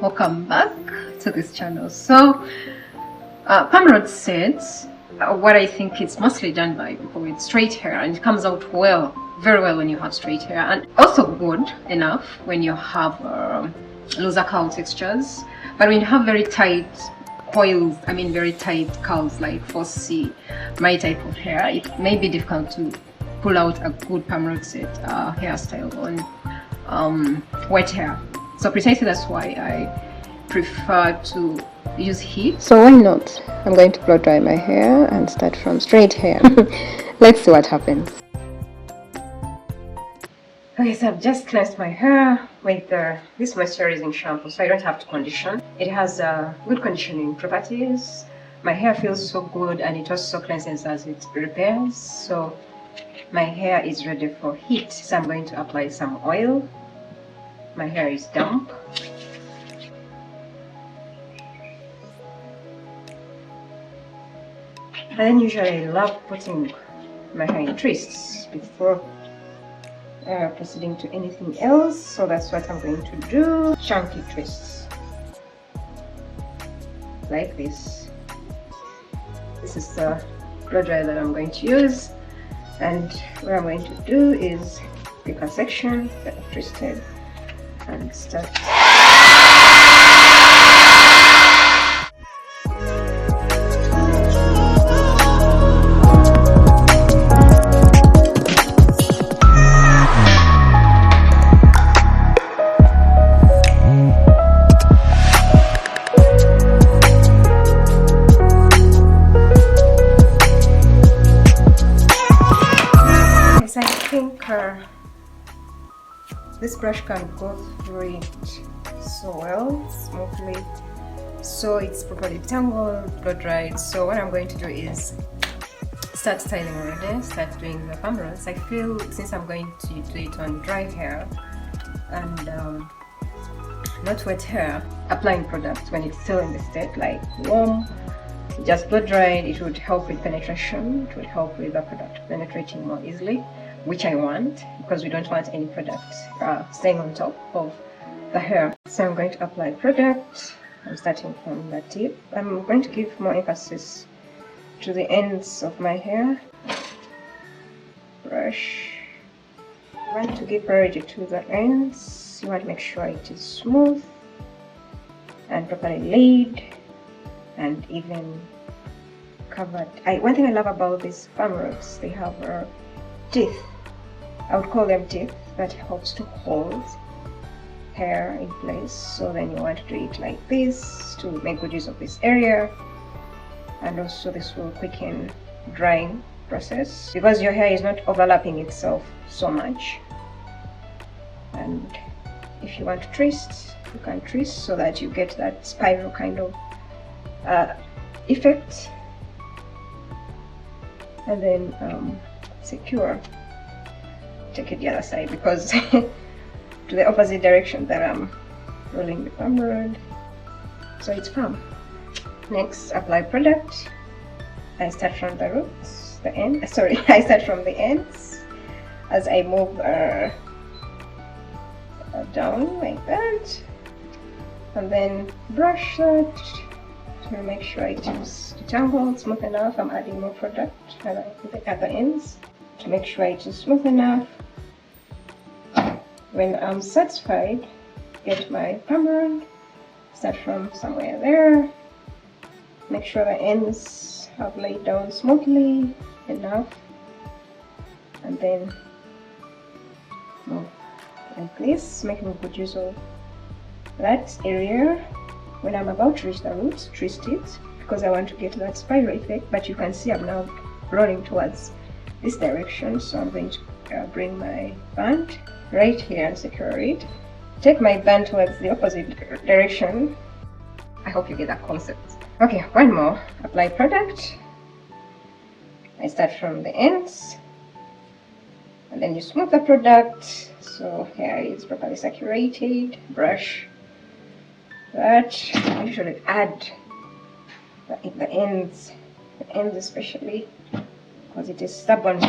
welcome back to this channel. So Perm Rod sets, what I think it's mostly done by people with straight hair, and it comes out well, very well when you have straight hair, and also good enough when you have looser curl textures. But when you have very tight coils, I mean very tight curls like 4C, my type of hair, it may be difficult to pull out a good Perm Rod set hairstyle on wet hair. So precisely that's why I prefer to use heat. So why not? I'm going to blow dry my hair and start from straight hair. Let's see what happens. Okay, so I've just cleansed my hair with this moisturizing shampoo, so I don't have to condition. It has good conditioning properties. My hair feels so good, and it also cleanses as it repairs. So my hair is ready for heat. So I'm going to apply some oil. My hair is damp. And then usually I love putting my hair in twists before proceeding to anything else. So that's what I'm going to do. Chunky twists. Like this. This is the blow dryer that I'm going to use. And what I'm going to do is pick a section that I've twisted and start. Yes, I think this brush can go through it so well, smoothly, so it's properly tangled, blow dried. So what I'm going to do is start styling already, start doing the Perm Rods. I feel since I'm going to do it on dry hair and not wet hair, applying product when it's still in the state like warm, just blow dried, it would help with penetration, it would help with the product penetrating more easily, which I want, because we don't want any product staying on top of the hair. So I'm going to apply product. I'm starting from the tip. I'm going to give more emphasis to the ends of my hair. Brush. You want to give priority to the ends. You want to make sure it is smooth and properly laid and even covered. One thing I love about these Perm Rods, they have teeth. I would call them teeth that helps to hold hair in place. So then you want to do it like this to make good use of this area, and also this will quicken drying process because your hair is not overlapping itself so much. And if you want to twist, you can twist so that you get that spiral kind of effect, and then secure. Take it the other side because to the opposite direction that I'm rolling the Perm Rod, so it's firm. Next, apply product. I start from the roots, the end. Sorry, I start from the ends as I move down like that, and then brush that to make sure it is detangled, smooth enough. I'm adding more product at the ends to make sure it is smooth enough. When I'm satisfied, get my Perm Rod, start from somewhere there, make sure the ends have laid down smoothly enough, and then move like this, making good use of that area. When I'm about to reach the roots, twist it because I want to get that spiral effect, but you can see I'm now rolling towards this direction, so I'm going to bring my band right here and secure it. Take my band towards the opposite direction. I hope you get that concept. Okay, one more. Apply product. I start from the ends, and then you smooth the product so hair is properly saturated. Brush that. I usually add the ends especially because it is stubborn.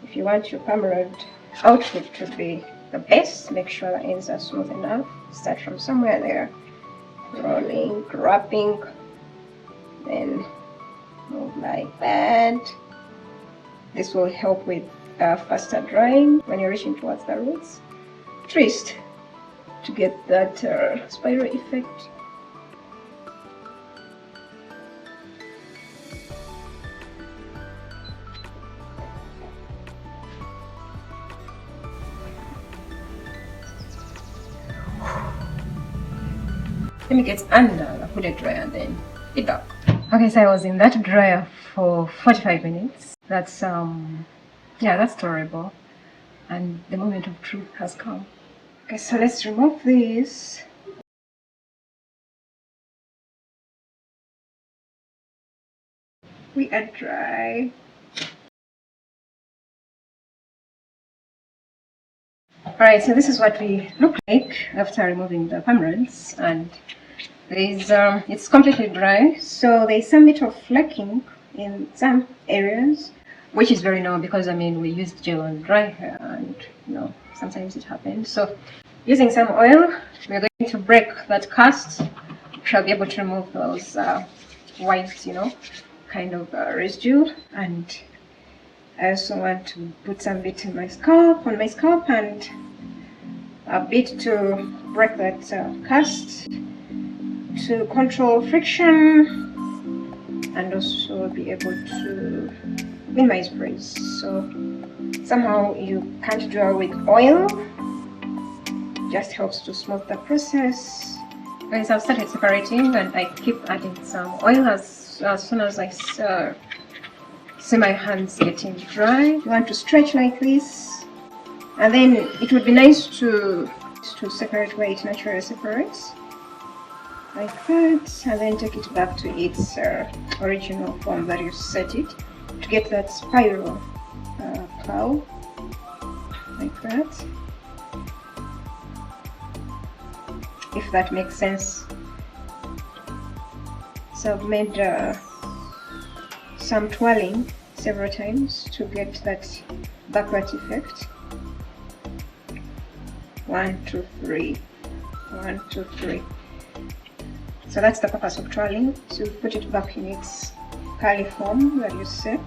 If you want your Perm Rod outfit to be the base. Make sure the ends are smooth enough. Start from somewhere there, rolling, wrapping, then move like that. This will help with faster drying when you're reaching towards the roots. Twist to get that spiral effect. Let me get under the hooded dryer and then be back. Okay, so I was in that dryer for 45 minutes. That's yeah, that's tolerable. And the moment of truth has come. Okay, so let's remove this. We are dry. Alright, so this is what we look like after removing the perm rods, and there's it's completely dry, so there's some bit of flaking in some areas, which is very normal because I mean we used gel on dry hair, and you know sometimes it happens. So using some oil, we're going to break that cast. We shall be able to remove those white, you know, kind of residue. And I also want to put some bit in my scalp, and a bit to break that cast, to control friction and also be able to minimize breeze. So somehow you can't draw with oil, just helps to smooth the process. Guys, I've started separating and I keep adding some oil as soon as I see my hands getting dry. You want to stretch like this, and then it would be nice to separate where it naturally separates, like that, and then take it back to its original form that you set it, to get that spiral curl, like that, if that makes sense. So I've made some twirling several times to get that backward effect. 1, 2, 3, 1, 2, 3. So that's the purpose of twirling, to put it back in its curly form that you set.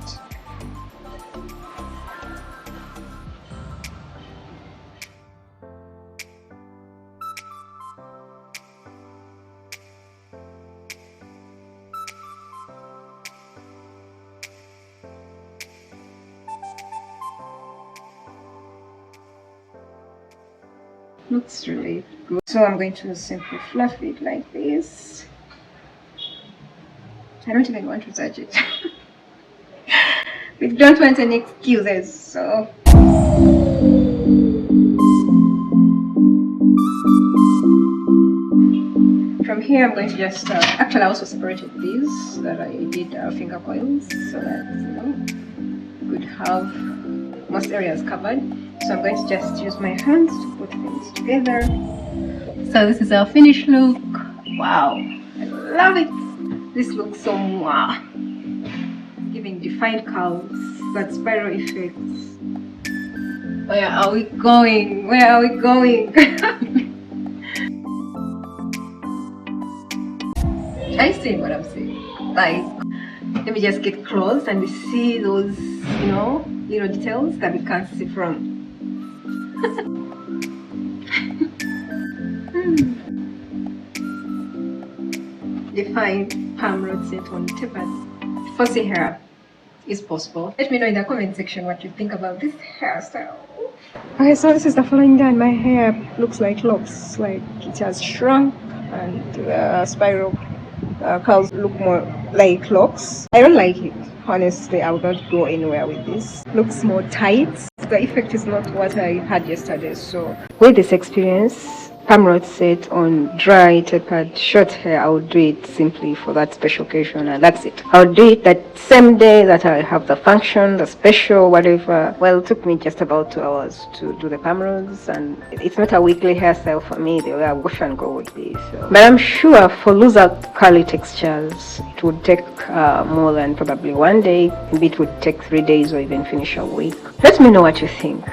Looks really good. So I'm going to simply fluff it like this. I don't even want to touch it. We don't want any excuses, so from here I'm going to just actually I also separated these that I did finger coils, so that you know could have most areas covered. So I'm going to just use my hands to put things together. So this is our finished look. Wow, I love it. This looks so wow, giving defined curves, that spiral effects. Where are we going? Where are we going? Are you seeing what I'm saying? Like, let me just get close and see those, you know, little details that we can't see from. Defined perm rod set on tapered fussy hair is possible. Let me know in the comment section what you think about this hairstyle. Okay, so this is the following day, and my hair looks like locks, like it has shrunk, and the spiral curls look more like locks. I don't like it. Honestly, I would not go anywhere with this. Looks more tight. The effect is not what I had yesterday. So with this experience, perm rod set on dry, tapered, short hair, I would do it simply for that special occasion, and that's it. I would do it that same day that I have the function, the special, whatever. Well, it took me just about 2 hours to do the perm rods, and it's not a weekly hairstyle for me the way I wash and go would be. So, but I'm sure for looser curly textures, it would take more than probably 1 day. Maybe it would take 3 days or even finish a week. Let me know what you think.